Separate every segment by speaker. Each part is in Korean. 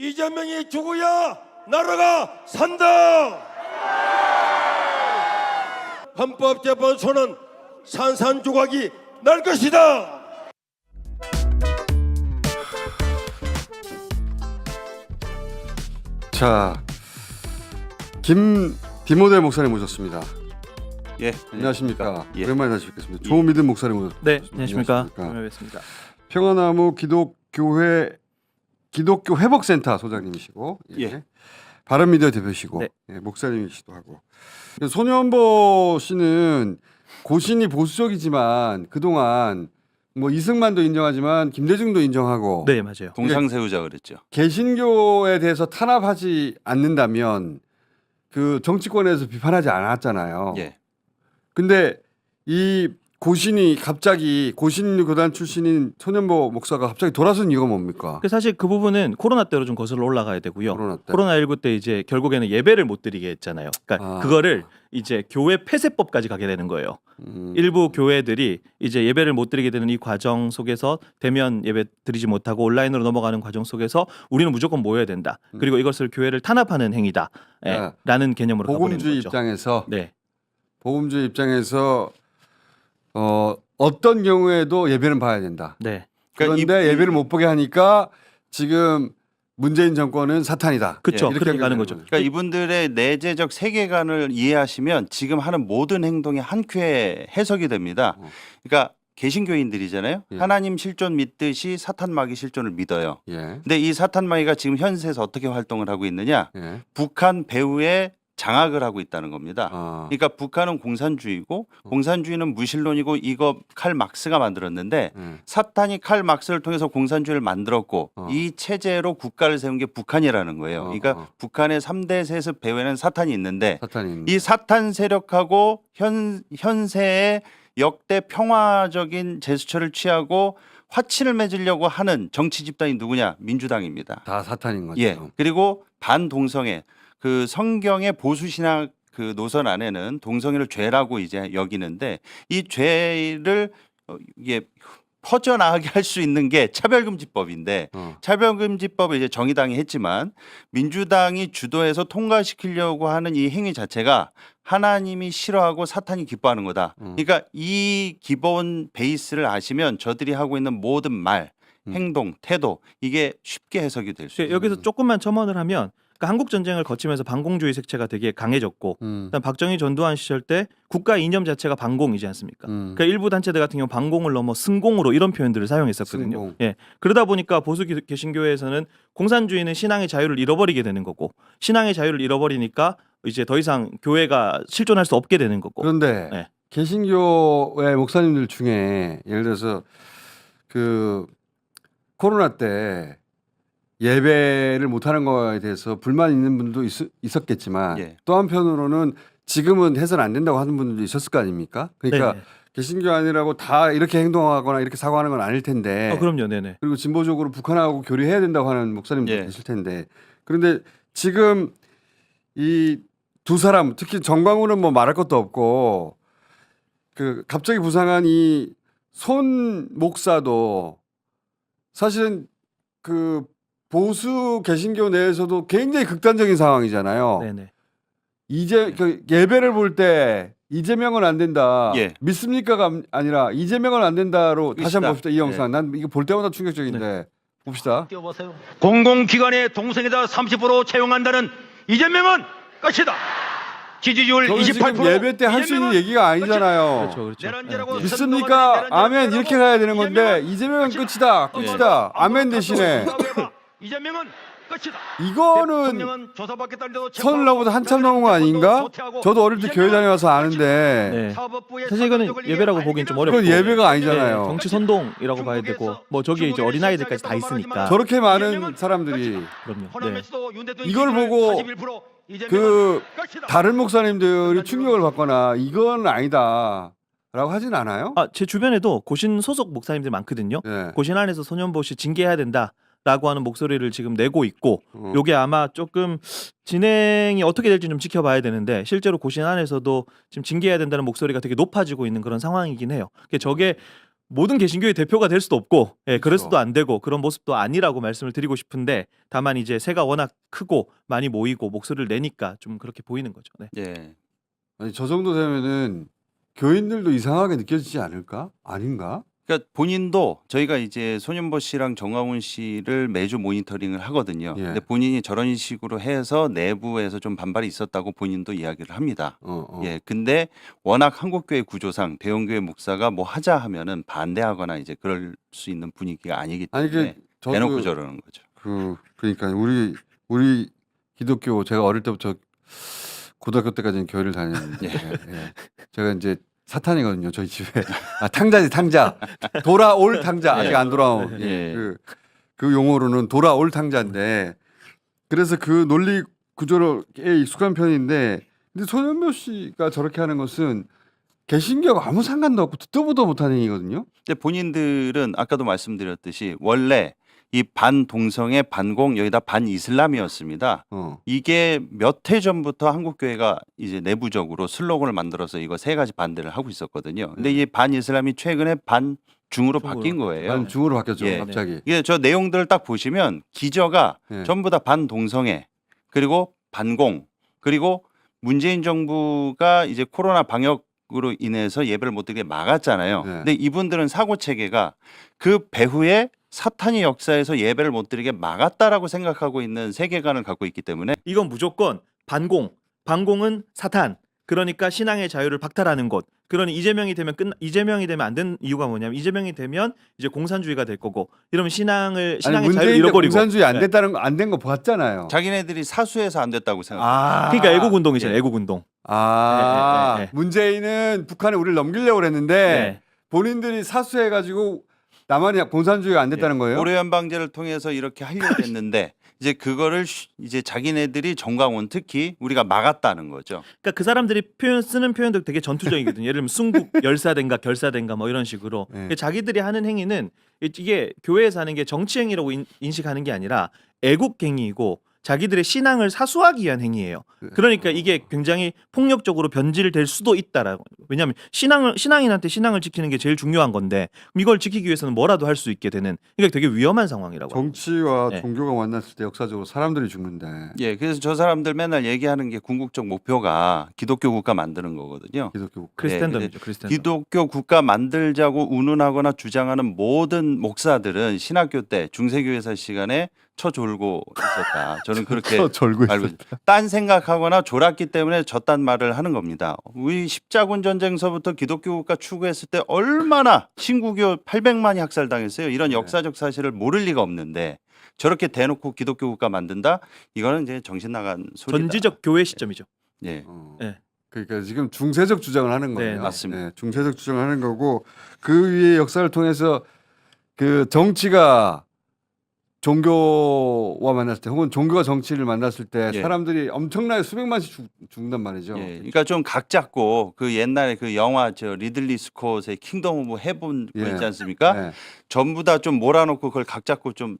Speaker 1: 이재명이 죽어야 나라가 산다. 헌법재판소는 산산조각이 날 것이다.
Speaker 2: 자, 디모델 목사님 모셨습니다.
Speaker 3: 예,
Speaker 2: 안녕하십니까.
Speaker 3: 예.
Speaker 2: 오랜만에 다시 뵙겠습니다. 조미든 목사님 모셨습니다.
Speaker 4: 네, 안녕하십니까. 오랜만에 뵙습니다.
Speaker 2: 평화나무 기독교 회복센터 소장님이시고,
Speaker 3: 예.
Speaker 2: 바른미디어 대표시고,
Speaker 4: 네.
Speaker 2: 예, 목사님이시기도 하고. 손현보 씨는 고신이 보수적이지만 그동안 뭐 이승만도 인정하지만 김대중도 인정하고,
Speaker 4: 네, 맞아요.
Speaker 3: 동상 세우자 그랬죠.
Speaker 2: 개신교에 대해서 탄압하지 않는다면 그 정치권에서 비판하지 않았잖아요.
Speaker 3: 예.
Speaker 2: 근데 이 고신이 갑자기 고신 교단 출신인 손현보 목사가 갑자기 돌아선 이유가 뭡니까?
Speaker 4: 사실 그 부분은 코로나 때로 좀 거슬러 올라가야 되고요.
Speaker 2: 코로나 때.
Speaker 4: 코로나19 때 이제 결국에는 예배를 못 드리게 했잖아요. 그러니까 그거를 이제 교회 폐쇄법까지 가게 되는 거예요. 일부 교회들이 이제 예배를 못 드리게 되는 이 과정 속에서 대면 예배 드리지 못하고 온라인으로 넘어가는 과정 속에서 우리는 무조건 모여야 된다. 그리고 이것을 교회를 탄압하는 행위다. 라는 개념으로 가버리는
Speaker 2: 복음주의
Speaker 4: 거죠.
Speaker 2: 입장에서
Speaker 4: 네.
Speaker 2: 복음주의 입장에서 어떤 경우에도 예배는 봐야 된다.
Speaker 4: 네.
Speaker 2: 그런데
Speaker 3: 그러니까
Speaker 2: 예배를 못 보게 하니까 지금 문재인 정권은 사탄이다.
Speaker 4: 그렇죠.
Speaker 2: 이렇게
Speaker 4: 그렇게 가는
Speaker 2: 되는
Speaker 4: 거죠.
Speaker 3: 그러니까 이분들의 내재적 세계관을 이해하시면 지금 하는 모든 행동이 한 큐에 해석이 됩니다. 그러니까 개신교인들이잖아요.
Speaker 2: 예.
Speaker 3: 하나님 실존 믿듯이 사탄마귀 실존을 믿어요.
Speaker 2: 예.
Speaker 3: 근데 이 사탄마귀가 지금 현세에서 어떻게 활동을 하고 있느냐?
Speaker 2: 예.
Speaker 3: 북한 배후에 장악을 하고 있다는 겁니다.
Speaker 2: 아.
Speaker 3: 그러니까 북한은 공산주의고 공산주의는 무신론이고 이거 칼 막스가 만들었는데 사탄이 칼 막스를 통해서 공산주의를 만들었고 이 체제로 국가를 세운 게 북한이라는 거예요. 그러니까 북한의 3대 세습 배후에는 사탄이 있는데
Speaker 2: 사탄이
Speaker 3: 이 사탄 세력하고 현세의 역대 평화적인 제스처를 취하고 화친을 맺으려고 하는 정치 집단이 누구냐? 민주당입니다.
Speaker 2: 다 사탄인 거죠.
Speaker 3: 예. 그리고 반동성애 그 성경의 보수 신학 그 노선 안에는 동성애를 죄라고 이제 여기는데 이 죄를 이게 퍼져나가게 할 수 있는 게 차별금지법인데 차별금지법을 이제 정의당이 했지만 민주당이 주도해서 통과시키려고 하는 이 행위 자체가 하나님이 싫어하고 사탄이 기뻐하는 거다. 그러니까 이 기본 베이스를 아시면 저들이 하고 있는 모든 말, 행동, 태도 이게 쉽게 해석이 될 수 있어요.
Speaker 4: 여기서 조금만 첨언을 하면 그러니까 한국 전쟁을 거치면서 반공주의 색채가 되게 강해졌고 그다음 박정희 전두환 시절 때 국가 이념 자체가 반공이지 않습니까? 그러니까 일부 단체들 같은 경우 반공을 넘어 승공으로 이런 표현들을 사용했었거든요.
Speaker 2: 승공.
Speaker 4: 예. 그러다 보니까 보수 개신교회에서는 공산주의는 신앙의 자유를 잃어버리게 되는 거고 신앙의 자유를 잃어버리니까 이제 더 이상 교회가 실존할 수 없게 되는 거고.
Speaker 2: 그런데
Speaker 4: 네.
Speaker 2: 개신교의 목사님들 중에 예를 들어서 그 코로나 때 예배를 못하는 거에 대해서 불만 있는 분도 있었겠지만
Speaker 3: 예.
Speaker 2: 또 한편으로는 지금은 해서는 안 된다고 하는 분들도 있었을 거 아닙니까? 그러니까
Speaker 4: 네네.
Speaker 2: 개신교 아니라고 다 이렇게 행동하거나 이렇게 사고하는 건 아닐 텐데
Speaker 4: 그럼요, 네네.
Speaker 2: 그리고 진보적으로 북한하고 교류해야 된다고 하는 목사님도
Speaker 3: 예.
Speaker 2: 계실 텐데 그런데 지금 이 두 사람 특히 정광훈은 뭐 말할 것도 없고 그 갑자기 부상한 이 손 목사도 사실은 그 보수 개신교 내에서도 굉장히 극단적인 상황이잖아요.
Speaker 4: 네네.
Speaker 2: 이제 그 예배를 볼 때 이재명은 안 된다.
Speaker 3: 예.
Speaker 2: 믿습니까가 아니라 이재명은 안 된다로 다시 한번 봅시다. 이 영상.
Speaker 3: 예.
Speaker 2: 난 이거 볼 때마다 충격적인데 봅시다.
Speaker 5: 공공기관의 동성애자 30% 채용한다는 이재명은 끝이다. 지지율
Speaker 2: 저는
Speaker 5: 28%.
Speaker 2: 지금 예배 때 할 수 있는 얘기가 아니잖아요.
Speaker 4: 그렇죠.
Speaker 5: 내란죄라고
Speaker 4: 네.
Speaker 2: 믿습니까? 아멘 이렇게 가야 되는 건데 이재명은 끝이다. 끝이다. 아멘 대신에
Speaker 5: 이재명은 끝이다.
Speaker 2: 이거는 선을 넘어서 한참 넘은 거 아닌가? 저도 어릴 때 교회 다녀와서 아는데
Speaker 4: 네. 사실 이거는 예배라고 보기엔 좀 어렵고.
Speaker 2: 그건 예배가 아니잖아요.
Speaker 4: 네, 정치 선동이라고 봐야 되고 뭐 저기에 이제 어린아이들까지 다 있으니까.
Speaker 2: 저렇게 많은 사람들이
Speaker 4: 그럼요. 네.
Speaker 2: 이걸 보고 그 다른 목사님들이 충격을 받거나 이건 아니다라고 하진 않아요?
Speaker 4: 제 주변에도 고신 소속 목사님들 많거든요.
Speaker 2: 네.
Speaker 4: 고신 안에서 손현보 씨 징계해야 된다라고 하는 목소리를 지금 내고 있고 요게 아마 조금 진행이 어떻게 될지 좀 지켜봐야 되는데 실제로 고신 안에서도 지금 징계해야 된다는 목소리가 되게 높아지고 있는 그런 상황이긴 해요. 저게 모든 개신교의 대표가 될 수도 없고, 예,
Speaker 2: 그렇죠.
Speaker 4: 그래서도 안 되고 그런 모습도 아니라고 말씀을 드리고 싶은데, 다만 이제 새가 워낙 크고 많이 모이고 목소리를 내니까 좀 그렇게 보이는 거죠. 네.
Speaker 3: 예.
Speaker 2: 아니 저 정도 되면은 교인들도 이상하게 느껴지지 않을까? 아닌가?
Speaker 3: 그러니까 본인도 저희가 이제 손윤보 씨랑 정광훈 씨를 매주 모니터링을 하거든요.
Speaker 2: 예.
Speaker 3: 근데 본인이 저런 식으로 해서 내부에서 좀 반발이 있었다고 본인도 이야기를 합니다. 예. 근데 워낙 한국교회 구조상 대형교회 목사가 뭐 하자 하면은 반대하거나 이제 그럴 수 있는 분위기가 아니기
Speaker 2: 아니
Speaker 3: 때문에
Speaker 2: 그
Speaker 3: 대놓고
Speaker 2: 저도
Speaker 3: 저러는 거죠.
Speaker 2: 그러니까 우리 기독교 제가 어릴 때부터 고등학교 때까지는 교회를 다녔는데 예. 제가 이제 사탄이거든요 저희 집에. 아 탕자지 탕자. 돌아올 탕자 아직 안 돌아온. 예.
Speaker 3: 예.
Speaker 2: 그 용어로는 돌아올 탕자인데 그래서 그 논리 구조에 익숙한 편인데 근데 손현묘 씨가 저렇게 하는 것은 개신교하고 아무 상관도 없고 듣도 보도 못한 행위거든요.
Speaker 3: 근데 본인들은 아까도 말씀드렸듯이 원래 이 반동성애 반공 여기다 반이슬람이었습니다. 이게 몇 해 전부터 한국교회가 이제 내부적으로 슬로건을 만들어서 이거 세 가지 반대를 하고 있었거든요. 근데 이 반이슬람이 최근에 반중으로 바뀐 거예요.
Speaker 2: 반중으로 바뀌었죠
Speaker 3: 예.
Speaker 2: 갑자기.
Speaker 3: 이게 저 내용들을 딱 보시면 기저가
Speaker 2: 예.
Speaker 3: 전부 다 반동성애 그리고 반공 그리고 문재인 정부가 이제 코로나 방역으로 인해서 예배를 못 드리게 막았잖아요.
Speaker 2: 네.
Speaker 3: 근데 이분들은 사고 체계가 그 배후에 사탄이 역사에서 예배를 못 드리게 막았다라고 생각하고 있는 세계관을 갖고 있기 때문에
Speaker 4: 이건 무조건 반공은 사탄. 그러니까 신앙의 자유를 박탈하는 것. 그러니 이재명이 되면 안 되는 이유가 뭐냐면 이재명이 되면 이제 공산주의가 될 거고 이러면 신앙의 자유를
Speaker 2: 문재인
Speaker 4: 잃어버리고.
Speaker 2: 공산주의 안
Speaker 4: 네.
Speaker 2: 됐다는 거 안 된 거 봤잖아요.
Speaker 3: 자기네들이 사수해서 안 됐다고 생각합니다.
Speaker 4: 그러니까 애국운동이잖아요. 애국운동. 네.
Speaker 2: 문재인은 북한에 우리를 넘기려고 그랬는데
Speaker 4: 네.
Speaker 2: 본인들이 사수해가지고 남한이 공산주의가 안 됐다는 거예요?
Speaker 3: 고려연방제를 통해서 이렇게 하려고 했는데 이제 그거를 이제 자기네들이 정광훈 특히 우리가 막았다는 거죠.
Speaker 4: 그러니까 그 사람들이 쓰는 표현도 되게 전투적이거든요. 예를 들면 순국 열사된가 결사된가 뭐 이런 식으로.
Speaker 2: 네.
Speaker 4: 자기들이 하는 행위는 이게 교회에서 하는 게 정치 행위라고 인식하는 게 아니라 애국 행위이고 자기들의 신앙을 사수하기 위한 행위예요. 그러니까 이게 굉장히 폭력적으로 변질될 수도 있다라고. 왜냐하면 신앙인한테 신앙을 지키는 게 제일 중요한 건데 그럼 이걸 지키기 위해서는 뭐라도 할 수 있게 되는. 그러니까 되게 위험한 상황이라고.
Speaker 2: 정치와
Speaker 4: 네.
Speaker 2: 종교가 만났을 때 역사적으로 사람들이 죽는데.
Speaker 3: 예, 그래서 저 사람들 맨날 얘기하는 게 궁극적 목표가 기독교 국가 만드는 거거든요.
Speaker 2: 기독교.
Speaker 4: 크리스텐덤이죠. 크리스텐덤.
Speaker 3: 기독교 국가 만들자고 운운하거나 주장하는 모든 목사들은 신학교 때 중세교회사 시간에 쳐졸고 있었다. 저는 그렇게
Speaker 2: 절고
Speaker 3: 알고 있습니다. 딴 생각하거나 졸았기 때문에 저딴 말을 하는 겁니다. 우리 십자군 전쟁서부터 기독교 국가 추구했을 때 얼마나 신구교 800만이 학살당했어요. 이런 역사적 사실을 모를 리가 없는데 저렇게 대놓고 기독교 국가 만든다? 이거는 이제 정신 나간 소리다.
Speaker 4: 전지적 교회 시점이죠.
Speaker 3: 예.
Speaker 4: 네.
Speaker 2: 그러니까 지금 중세적 주장을 하는 거예요.
Speaker 4: 네,
Speaker 3: 맞습니다.
Speaker 2: 네, 중세적 주장을 하는 거고 그 위에 역사를 통해서 그 정치가 종교와 만났을 때 혹은 종교가 정치를 만났을 때
Speaker 3: 예.
Speaker 2: 사람들이 엄청나게 수백만씩 죽는단 말이죠.
Speaker 3: 예, 그러니까 좀 각 잡고 그 옛날에 그 영화 저 리들리 스콧의 킹덤 오브 헤븐
Speaker 2: 예.
Speaker 3: 있지 않습니까?
Speaker 2: 네.
Speaker 3: 전부 다 좀 몰아놓고 그걸 각 잡고 좀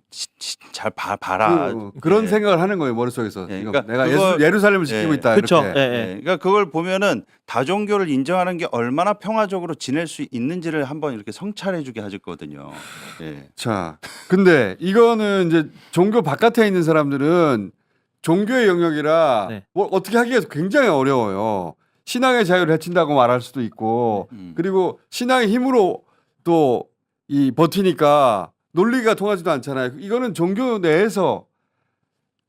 Speaker 3: 잘 봐라.
Speaker 2: 그런
Speaker 3: 예.
Speaker 2: 생각을 하는 거예요 머릿속에서.
Speaker 3: 예,
Speaker 2: 이거
Speaker 3: 그러니까
Speaker 2: 내가
Speaker 3: 그거-
Speaker 2: 예루살렘을 지키고
Speaker 3: 예.
Speaker 2: 있다.
Speaker 4: 그렇죠.
Speaker 2: 이렇게.
Speaker 4: 예, 예.
Speaker 3: 그러니까 그걸 보면은 다종교를 인정하는 게 얼마나 평화적으로 지낼 수 있는지를 한번 이렇게 성찰해주게 하거든요. 예.
Speaker 2: 자, 근데 이거는 이제 종교 바깥에 있는 사람들은 종교의 영역이라
Speaker 4: 네.
Speaker 2: 뭐 어떻게 하기가 굉장히 어려워요. 신앙의 자유를 해친다고 말할 수도 있고 그리고 신앙의 힘으로 또 이 버티니까 논리가 통하지도 않잖아요. 이거는 종교 내에서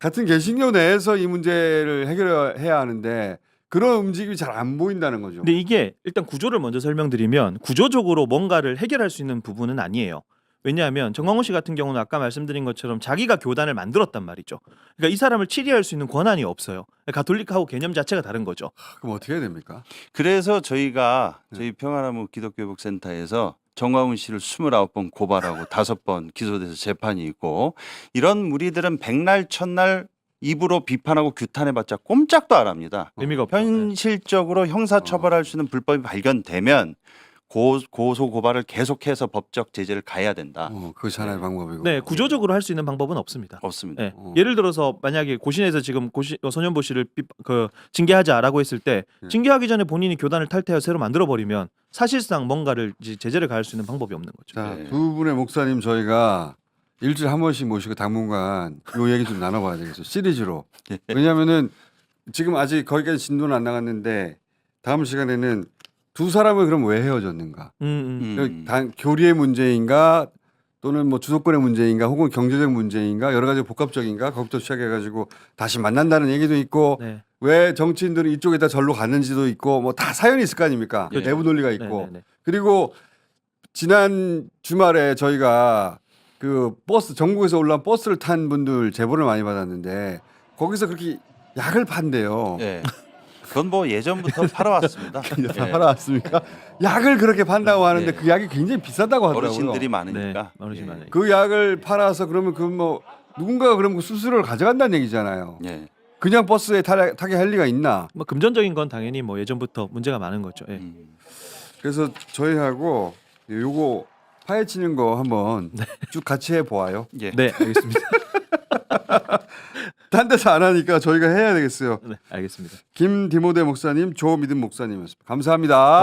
Speaker 2: 같은 개신교 내에서 이 문제를 해결해야 하는데 그런 움직임이 잘 안 보인다는 거죠.
Speaker 4: 근데 이게 일단 구조를 먼저 설명드리면 구조적으로 뭔가를 해결할 수 있는 부분은 아니에요. 왜냐하면 정광훈 씨 같은 경우는 아까 말씀드린 것처럼 자기가 교단을 만들었단 말이죠. 그러니까 이 사람을 치리할 수 있는 권한이 없어요. 가톨릭하고 개념 자체가 다른 거죠.
Speaker 2: 그럼 어떻게 해야 됩니까?
Speaker 3: 그래서 저희가
Speaker 2: 네.
Speaker 3: 저희 평화나무 기독교회복센터에서 정광훈 씨를 29번 고발하고 5번 기소돼서 재판이 있고 이런 무리들은 백날 첫날 입으로 비판하고 규탄해봤자 꼼짝도 안 합니다.
Speaker 4: 의미가 없죠.
Speaker 3: 현실적으로 형사 처벌할 수 있는 불법이 발견되면 고소 고발을 계속해서 법적 제재를 가해야 된다.
Speaker 2: 그것이 하나의 방법이고.
Speaker 4: 네, 구조적으로 할 수 있는 방법은 없습니다.
Speaker 3: 없습니다.
Speaker 4: 네. 예를 들어서 만약에 고신에서 지금 손현보 씨를 징계하자라고 했을 때 징계하기 전에 본인이 교단을 탈퇴하여 새로 만들어 버리면 사실상 뭔가를 이제 제재를 가할 수 있는 방법이 없는 거죠.
Speaker 2: 자,
Speaker 3: 네.
Speaker 2: 두 분의 목사님 저희가 일주일에 한 번씩 모시고 당분간 요 얘기 좀 나눠봐야 되겠어요. 시리즈로. 왜냐하면은 지금 아직 거기까지 진도는 안 나갔는데 다음 시간에는 두 사람을 그럼 왜 헤어졌는가? 교리의 문제인가 또는 뭐 주도권의 문제인가 혹은 경제적 문제인가 여러 가지 복합적인가 거기부터 시작해가지고 다시 만난다는 얘기도 있고
Speaker 4: 네.
Speaker 2: 왜 정치인들은 이쪽에다 절로 갔는지도 있고 뭐 다 사연이 있을 거 아닙니까?
Speaker 4: 그렇죠.
Speaker 2: 내부 논리가 있고
Speaker 4: 네네네.
Speaker 2: 그리고 지난 주말에 저희가 그 버스 전국에서 올라온 버스를 탄 분들 제보를 많이 받았는데 거기서 그렇게 약을 판대요.
Speaker 3: 예. 그건 뭐 예전부터 팔아왔습니다.
Speaker 2: 다
Speaker 3: 예.
Speaker 2: 팔아왔습니까? 약을 그렇게 판다고 하는데
Speaker 3: 예.
Speaker 2: 그 약이 굉장히 비싸다고 하더라고요.
Speaker 3: 어르신들이
Speaker 4: 네,
Speaker 3: 많으니까.
Speaker 4: 어르신
Speaker 3: 예.
Speaker 4: 많으니까.
Speaker 2: 그 약을 팔아서 그러면 그 뭐 누군가가 그러면 그 수수료를 가져간다는 얘기잖아요.
Speaker 3: 예.
Speaker 2: 그냥 버스에 타게 할 리가 있나?
Speaker 4: 뭐 금전적인 건 당연히 뭐 예전부터 문제가 많은 거죠. 예.
Speaker 2: 그래서 저희하고 요거 파헤치는 거 한번 쭉 같이 해 보아요.
Speaker 3: 예.
Speaker 4: 네, 알겠습니다.
Speaker 2: 딴 데서 안 하니까 저희가 해야 되겠어요.
Speaker 4: 네, 알겠습니다.
Speaker 2: 김디모데 목사님, 조미든 목사님이었습니다. 감사합니다.